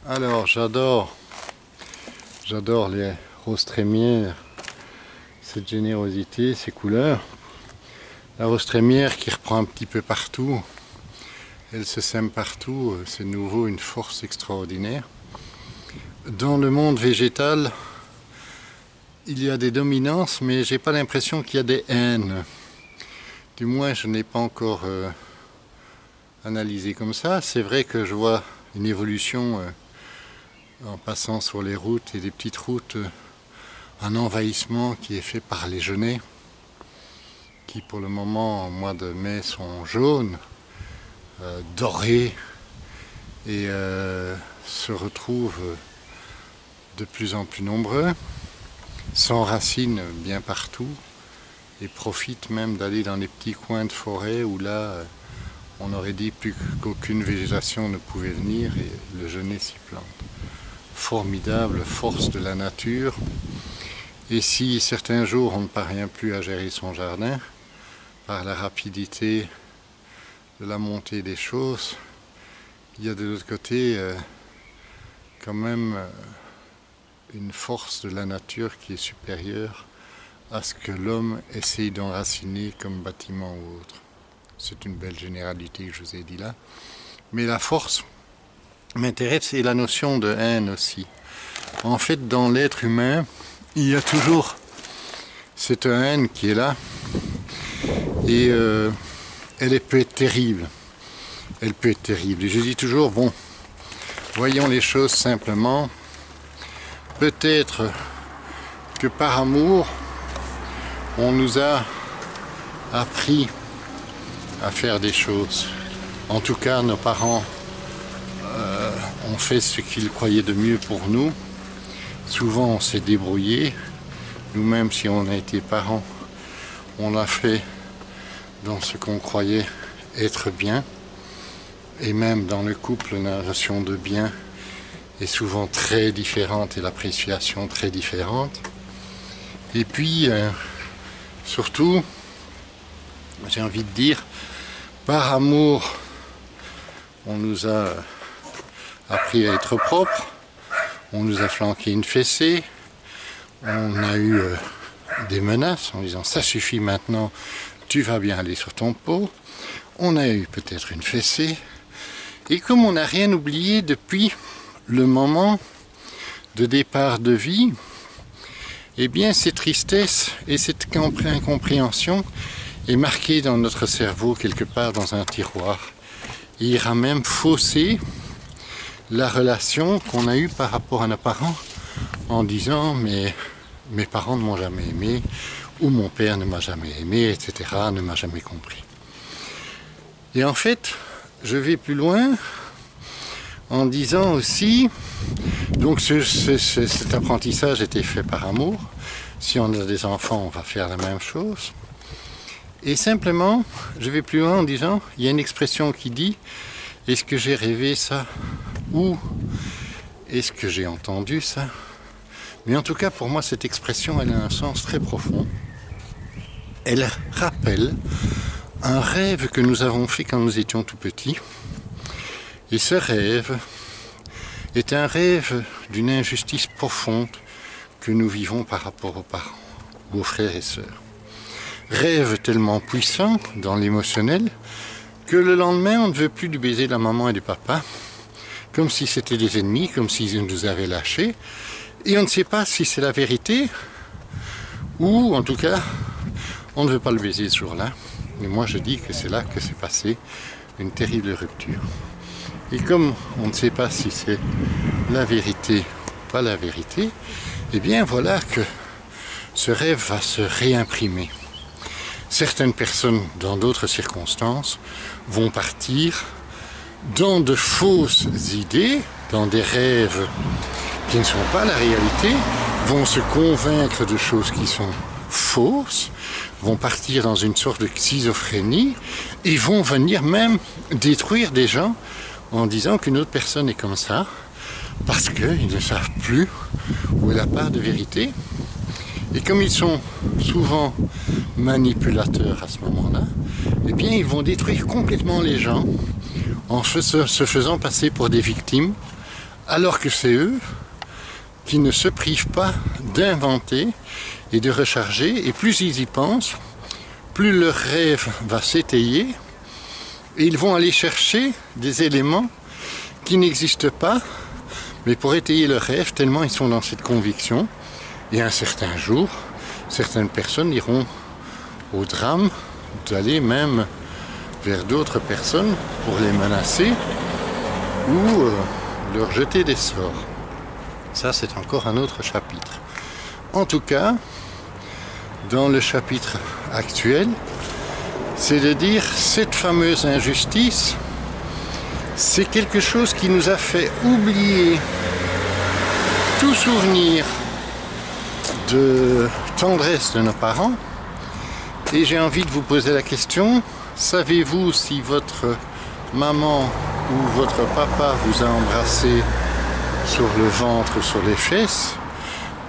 Alors, j'adore les roses trémières, cette générosité, ces couleurs. La rose trémière qui reprend un petit peu partout, elle se sème partout, c'est de nouveau une force extraordinaire. Dans le monde végétal, il y a des dominances, mais j'ai pas l'impression qu'il y a des haines. Du moins, je n'ai pas encore analysé comme ça. C'est vrai que je vois une évolution en passant sur les routes et des petites routes, un envahissement qui est fait par les genêts, qui pour le moment, au mois de mai, sont jaunes, dorés, et se retrouvent de plus en plus nombreux, s'enracinent bien partout, et profitent même d'aller dans les petits coins de forêt où là, on aurait dit plus qu'aucune végétation ne pouvait venir, et le genêt s'y plante. Formidable force de la nature. Et si certains jours on ne parvient plus à gérer son jardin par la rapidité de la montée des choses, il y a de l'autre côté quand même une force de la nature qui est supérieure à ce que l'homme essaye d'enraciner comme bâtiment ou autre. C'est une belle généralité que je vous ai dit là. Mais la force m'intéresse et la notion de haine aussi. En fait, dans l'être humain, il y a toujours cette haine qui est là et elle peut être terrible. Elle peut être terrible. Et je dis toujours, bon, voyons les choses simplement. Peut-être que par amour, on nous a appris à faire des choses. En tout cas, nos parents ont fait ce qu'ils croyaient de mieux pour nous. Souvent, on s'est débrouillé. Nous-mêmes, si on a été parents, on l'a fait dans ce qu'on croyait être bien. Et même dans le couple, la notion de bien est souvent très différente et l'appréciation très différente. Et puis, surtout, j'ai envie de dire, par amour, on nous a appris à être propre, on nous a flanqué une fessée, on a eu des menaces en disant ça suffit maintenant, tu vas bien aller sur ton pot, on a eu peut-être une fessée, et comme on n'a rien oublié depuis le moment de départ de vie, eh bien ces tristesses et cette incompréhension est marquée dans notre cerveau quelque part dans un tiroir. Il ira même fausser la relation qu'on a eue par rapport à nos parents en disant mais mes parents ne m'ont jamais aimé ou mon père ne m'a jamais aimé, etc., ne m'a jamais compris. Et en fait, je vais plus loin en disant aussi, donc cet apprentissage était fait par amour. Si on a des enfants, on va faire la même chose. Et simplement, je vais plus loin en disant, il y a une expression qui dit « Est-ce que j'ai rêvé ça ?» ou « Est-ce que j'ai entendu ça ?» Mais en tout cas, pour moi, cette expression, elle a un sens très profond. Elle rappelle un rêve que nous avons fait quand nous étions tout petits. Et ce rêve est un rêve d'une injustice profonde que nous vivons par rapport aux parents, aux frères et sœurs. Rêve tellement puissant dans l'émotionnel que le lendemain on ne veut plus du baiser de la maman et du papa, comme si c'était des ennemis, comme s'ils nous avaient lâchés, et on ne sait pas si c'est la vérité ou en tout cas on ne veut pas le baiser ce jour-là. Mais moi je dis que c'est là que s'est passée une terrible rupture. Et comme on ne sait pas si c'est la vérité ou pas la vérité, eh bien voilà que ce rêve va se réimprimer. Certaines personnes, dans d'autres circonstances, vont partir dans de fausses idées, dans des rêves qui ne sont pas la réalité, vont se convaincre de choses qui sont fausses, vont partir dans une sorte de schizophrénie et vont venir même détruire des gens en disant qu'une autre personne est comme ça, parce qu'ils ne savent plus où est la part de vérité. Et comme ils sont souvent manipulateurs à ce moment-là, eh bien ils vont détruire complètement les gens en se faisant passer pour des victimes Alors que c'est eux qui ne se privent pas d'inventer et de recharger, et plus ils y pensent, plus leur rêve va s'étayer, et ils vont aller chercher des éléments qui n'existent pas, mais pour étayer leur rêve, tellement ils sont dans cette conviction. Et un certain jour, certaines personnes iront au drame d'aller même vers d'autres personnes pour les menacer ou leur jeter des sorts. Ça, c'est encore un autre chapitre. En tout cas, dans le chapitre actuel, c'est de dire cette fameuse injustice, c'est quelque chose qui nous a fait oublier tout souvenir de tendresse de nos parents. Et j'ai envie de vous poser la question, savez-vous si votre maman ou votre papa vous a embrassé sur le ventre ou sur les fesses?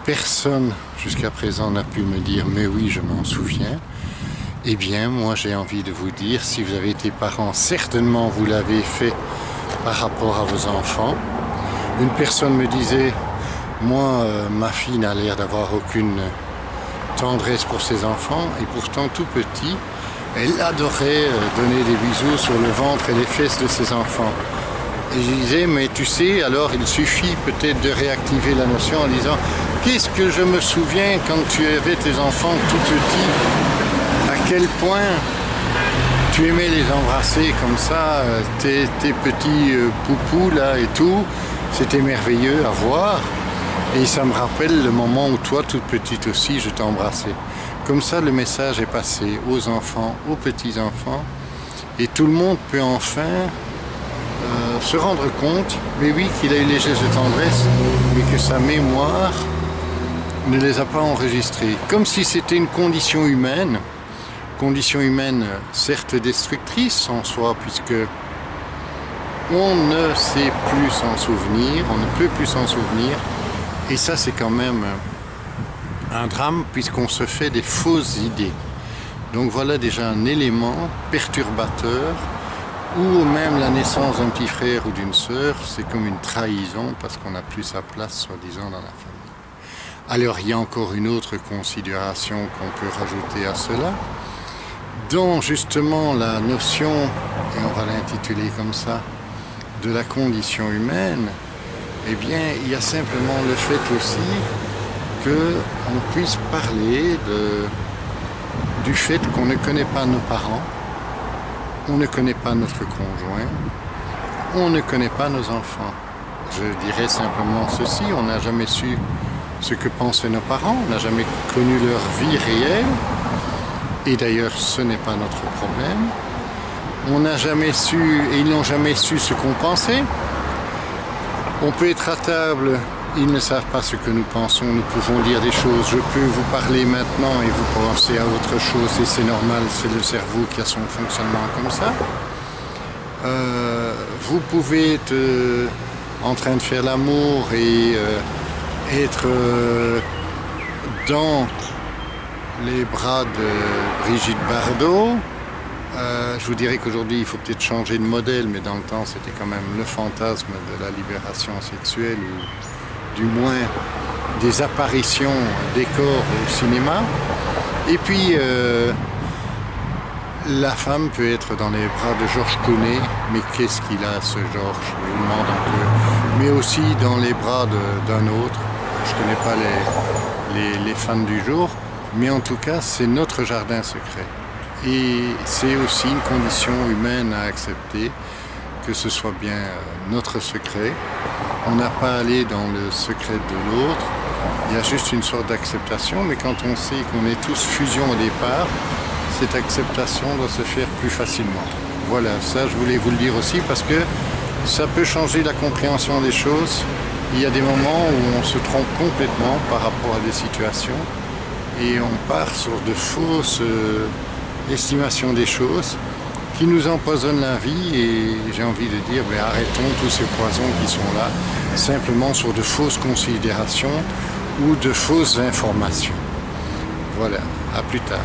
Personne jusqu'à présent n'a pu me dire mais oui, je m'en souviens. Eh bien moi j'ai envie de vous dire, si vous avez été parents, certainement vous l'avez fait par rapport à vos enfants. Une personne me disait, moi ma fille n'a l'air d'avoir aucune tendresse pour ses enfants, et pourtant tout petit, elle adorait donner des bisous sur le ventre et les fesses de ses enfants. Et je disais, mais tu sais, alors il suffit peut-être de réactiver la notion en disant, qu'est-ce que je me souviens quand tu avais tes enfants tout petits, à quel point tu aimais les embrasser comme ça, tes petits poupous là et tout, c'était merveilleux à voir. Et ça me rappelle le moment où toi, toute petite aussi, je t'embrassais. Comme ça, le message est passé aux enfants, aux petits-enfants, et tout le monde peut enfin se rendre compte, mais oui, qu'il a eu les gestes de tendresse, mais que sa mémoire ne les a pas enregistrés. Comme si c'était une condition humaine certes destructrice en soi, puisque on ne sait plus s'en souvenir, on ne peut plus s'en souvenir, et ça c'est quand même un drame puisqu'on se fait des fausses idées. Donc voilà déjà un élément perturbateur, ou même la naissance d'un petit frère ou d'une sœur, c'est comme une trahison parce qu'on n'a plus sa place soi-disant dans la famille. Alors il y a encore une autre considération qu'on peut rajouter à cela, dans justement la notion, et on va l'intituler comme ça, de la condition humaine. Eh bien, il y a simplement le fait aussi qu'on puisse parler du fait qu'on ne connaît pas nos parents, on ne connaît pas notre conjoint, on ne connaît pas nos enfants. Je dirais simplement ceci, on n'a jamais su ce que pensaient nos parents, on n'a jamais connu leur vie réelle, et d'ailleurs ce n'est pas notre problème. On n'a jamais su, et ils n'ont jamais su ce qu'on pensait. On peut être à table, ils ne savent pas ce que nous pensons, nous pouvons dire des choses. Je peux vous parler maintenant et vous pensez à autre chose, et c'est normal, c'est le cerveau qui a son fonctionnement comme ça. Vous pouvez être en train de faire l'amour et être dans les bras de Brigitte Bardot. Je vous dirais qu'aujourd'hui il faut peut-être changer de modèle, mais dans le temps c'était quand même le fantasme de la libération sexuelle, ou du moins des apparitions des corps au cinéma. Et puis la femme peut être dans les bras de Georges Clooney, mais qu'est-ce qu'il a ce Georges, je vous demande un peu, mais aussi dans les bras d'un autre. Je ne connais pas les fans du jour, mais en tout cas c'est notre jardin secret. Et c'est aussi une condition humaine à accepter, que ce soit bien notre secret. On n'a pas à aller dans le secret de l'autre, il y a juste une sorte d'acceptation, mais quand on sait qu'on est tous fusion au départ, cette acceptation doit se faire plus facilement. Voilà, ça je voulais vous le dire aussi parce que ça peut changer la compréhension des choses. Il y a des moments où on se trompe complètement par rapport à des situations et on part sur de fausses estimations des choses qui nous empoisonnent la vie, et j'ai envie de dire, arrêtons tous ces poisons qui sont là, simplement sur de fausses considérations ou de fausses informations. Voilà, à plus tard.